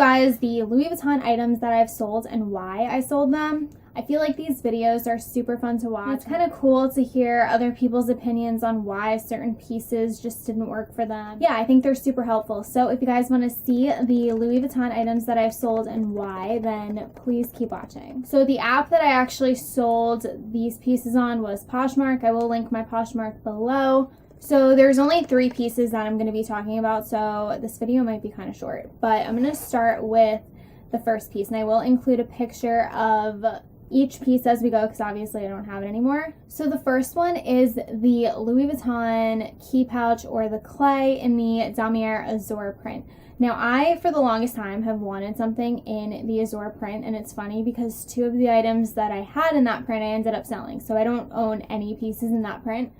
guys the Louis Vuitton items that I've sold and why I sold them. I feel like these videos are super fun to watch. It's kind of cool to hear other people's opinions on why certain pieces just didn't work for them. Yeah, I think they're super helpful. So if you guys want to see the Louis Vuitton items that I've sold and why, then please keep watching. So the app that I actually sold these pieces on was Poshmark. I will link my Poshmark below. So there's only 3 pieces that I'm going to be talking about, so this video might be kind of short. But I'm going to start with the first piece, and I will include a picture of each piece as we go because obviously I don't have it anymore. So the first one is the Louis Vuitton key pouch or the clay in the Damier Azur print. Now I, for the longest time, have wanted something in the Azur print, and it's funny because 2 of the items that I had in that print I ended up selling. So I don't own any pieces in that print.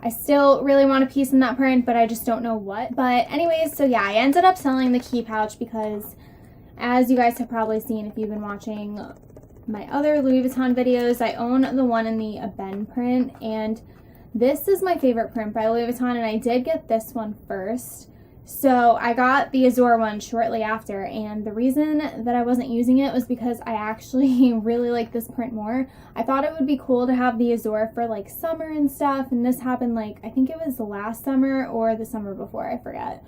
I still really want a piece in that print, but I just don't know what. But anyways, so yeah, I ended up selling the key pouch because, as you guys have probably seen if you've been watching my other Louis Vuitton videos, I own the one in the Ebene print, and this is my favorite print by Louis Vuitton, and I did get this one first. So I got the Azur one shortly after, and the reason that I wasn't using it was because I actually really like this print more. I thought it would be cool to have the Azur for like summer and stuff, and this happened like, I think it was the last summer or the summer before, I forget.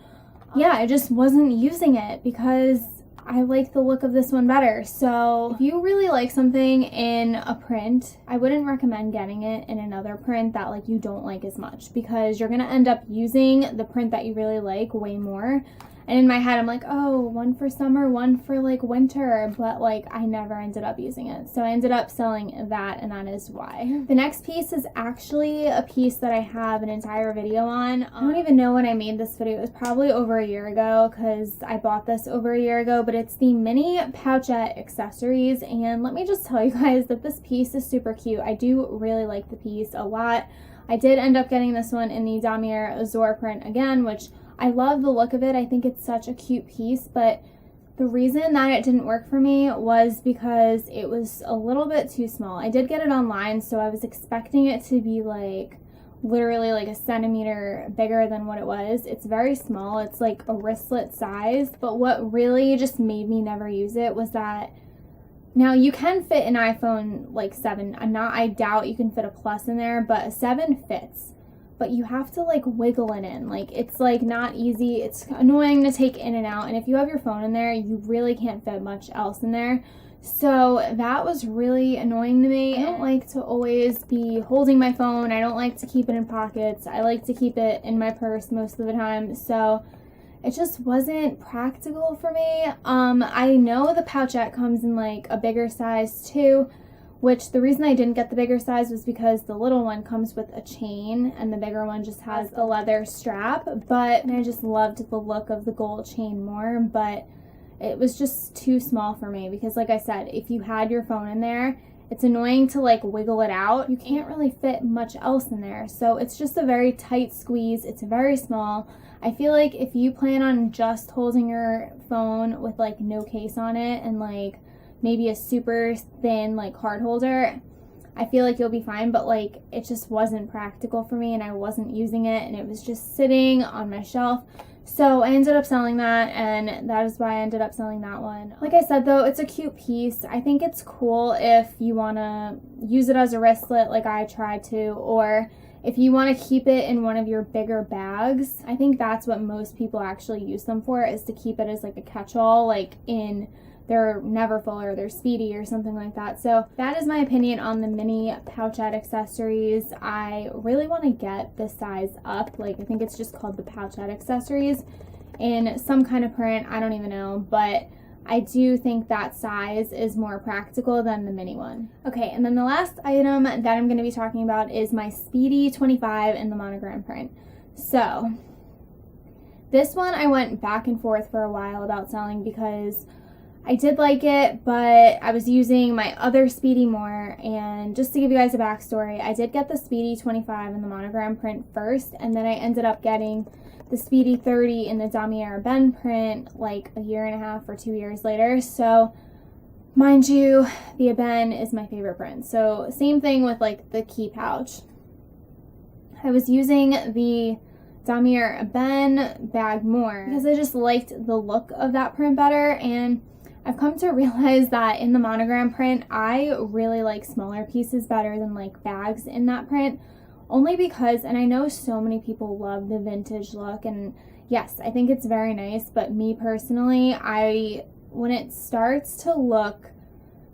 Yeah, I just wasn't using it because I like the look of this one better. So if you really like something in a print, I wouldn't recommend getting it in another print that like you don't like as much, because you're gonna end up using the print that you really like way more. And in my head, I'm like, oh, one for summer, one for like winter, but like I never ended up using it. So I ended up selling that, and that is why. The next piece is actually a piece that I have an entire video on. I don't even know when I made this video. It was probably over a year ago because I bought this over a year ago, but it's the mini pochette accessories. And let me just tell you guys that this piece is super cute. I do really like the piece a lot. I did end up getting this one in the Damier Azur print again, which I love the look of it. I think it's such a cute piece, but the reason that it didn't work for me was because it was a little bit too small. I did get it online, so I was expecting it to be like literally like a centimeter bigger than what it was. It's very small. It's like a wristlet size, but what really just made me never use it was that now you can fit an iPhone like 7. I doubt you can fit a Plus in there, but a 7 fits. But you have to like wiggle it in. Like it's like not easy. It's annoying to take in and out. And if you have your phone in there, you really can't fit much else in there. So that was really annoying to me. I don't like to always be holding my phone. I don't like to keep it in pockets. I like to keep it in my purse most of the time. So it just wasn't practical for me. I know the pouchette comes in like a bigger size too, which the reason I didn't get the bigger size was because the little one comes with a chain and the bigger one just has a leather strap. But I just loved the look of the gold chain more, but it was just too small for me because like I said, if you had your phone in there, it's annoying to like wiggle it out. You can't really fit much else in there. So it's just a very tight squeeze. It's very small. I feel like if you plan on just holding your phone with like no case on it and like maybe a super thin like card holder, I feel like you'll be fine, but like it just wasn't practical for me and I wasn't using it and it was just sitting on my shelf. So I ended up selling that, and that is why I ended up selling that one. Like I said though, it's a cute piece. I think it's cool if you want to use it as a wristlet like I tried to, or if you want to keep it in one of your bigger bags. I think that's what most people actually use them for, is to keep it as like a catch-all, like in their Neverfull or their Speedy or something like that. So that is my opinion on the mini pouchette accessories. I really want to get the size up. Like I think it's just called the pouchette accessories in some kind of print. I don't even know, but I do think that size is more practical than the mini one. Okay, and then the last item that I'm going to be talking about is my Speedy 25 in the monogram print. So this one I went back and forth for a while about selling because I did like it, but I was using my other Speedy more. And just to give you guys a backstory, I did get the Speedy 25 in the monogram print first, and then I ended up getting the Speedy 30 in the Damier Ebene print like a year and a half or 2 years later. So mind you, the Ebene is my favorite print. So same thing with like the key pouch. I was using the Damier Ebene bag more because I just liked the look of that print better. And I've come to realize that in the monogram print, I really like smaller pieces better than like bags in that print, only because, and I know so many people love the vintage look, and yes, I think it's very nice, but me personally, when it starts to look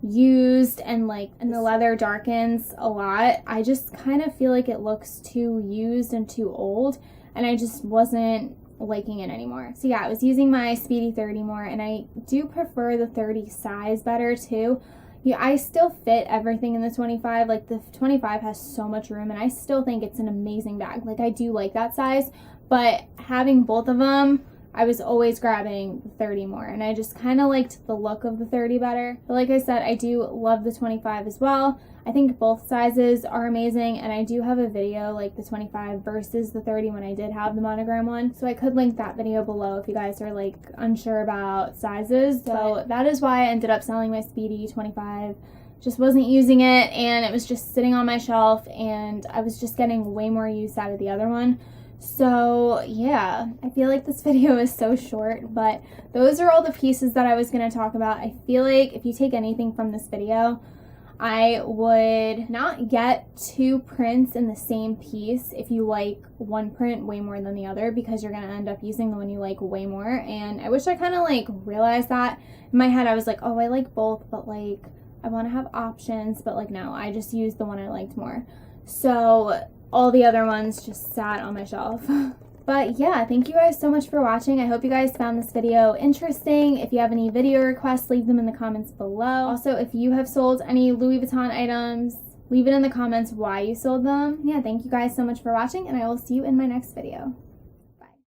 used and like, and the leather darkens a lot, I just kind of feel like it looks too used and too old, and I just wasn't liking it anymore. So yeah, I was using my Speedy 30 more, and I do prefer the 30 size better too. Yeah, I still fit everything in the 25. Like the 25 has so much room, and I still think it's an amazing bag. Like I do like that size, but having both of them, I was always grabbing the 30 more, and I just kind of liked the look of the 30 better. But like I said, I do love the 25 as well. I think both sizes are amazing, and I do have a video like the 25 versus the 30 when I did have the monogram one, so I could link that video below if you guys are like unsure about sizes. So that is why I ended up selling my Speedy 25. Just wasn't using it, and it was just sitting on my shelf, and I was just getting way more use out of the other one. So yeah, I feel like this video is so short, but those are all the pieces that I was going to talk about. I feel like if you take anything from this video, I would not get two prints in the same piece if you like one print way more than the other, because you're going to end up using the one you like way more. And I wish I kind of like realized that. In my head I was like, oh, I like both, but like I want to have options, but like no, I just used the one I liked more. So all the other ones just sat on my shelf. But yeah, thank you guys so much for watching. I hope you guys found this video interesting. If you have any video requests, leave them in the comments below. Also, if you have sold any Louis Vuitton items, leave it in the comments why you sold them. Yeah, thank you guys so much for watching, and I will see you in my next video.